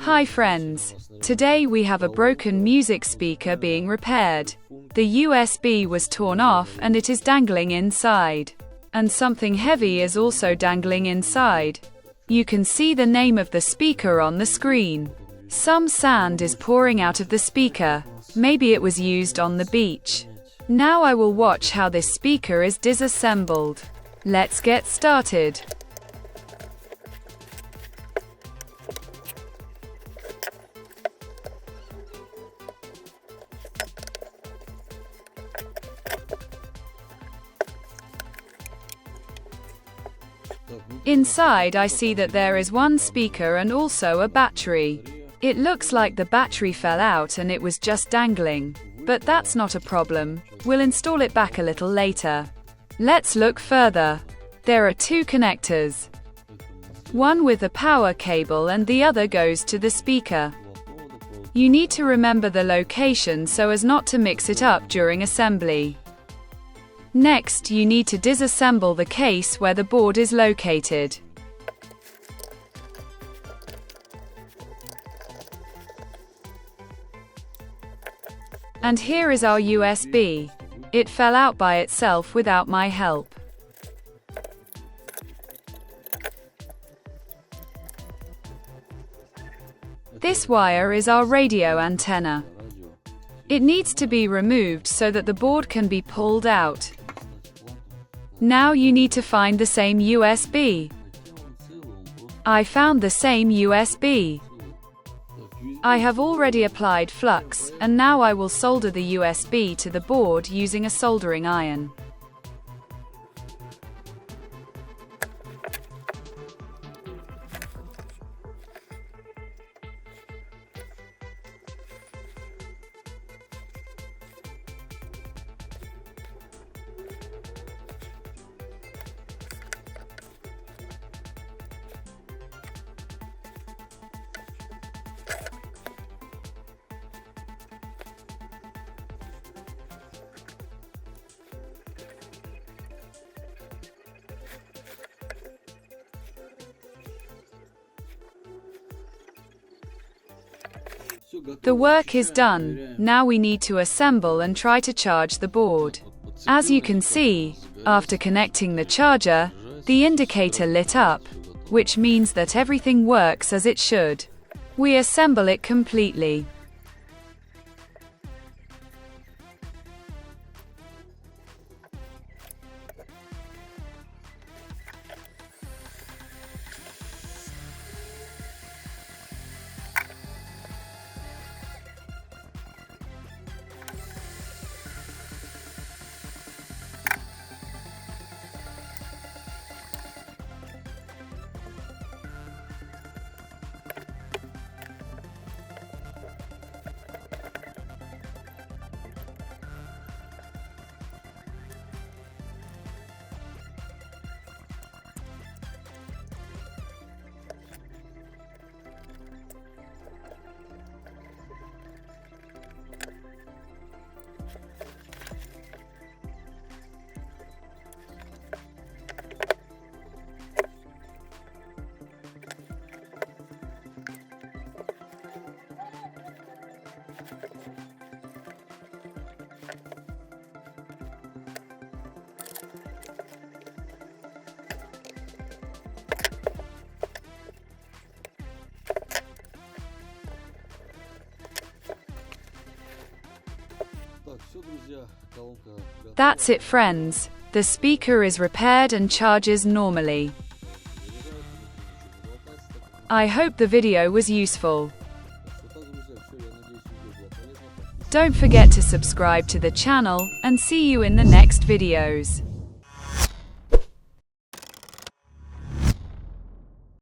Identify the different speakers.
Speaker 1: Hi friends. Today we have a broken music speaker being repaired. The USB was torn off and it is dangling inside. And something heavy is also dangling inside. You can see the name of the speaker on the screen. Some sand is pouring out of the speaker. Maybe it was used on the beach. Now I will watch how this speaker is disassembled. Let's get started. Inside I see that there is one speaker and also a battery. It looks like the battery fell out and it was just dangling. But that's not a problem. We'll install it back a little later. Let's look further. There are two connectors. One with a power cable and the other goes to the speaker. You need to remember the location so as not to mix it up during assembly. Next, you need to disassemble the case where the board is located. And here is our USB. It fell out by itself without my help. This wire is our radio antenna. It needs to be removed so that the board can be pulled out. Now you need to find the same USB. I found the same USB. I have already applied flux, and now I will solder the USB to the board using a soldering iron. The work is done. Now we need to assemble and try to charge the board. As you can see, after connecting the charger, the indicator lit up, which means that everything works as it should. We assemble it completely. That's it, friends. The speaker is repaired and charges normally. I hope the video was useful. Don't forget to subscribe to the channel, and see you in the next videos.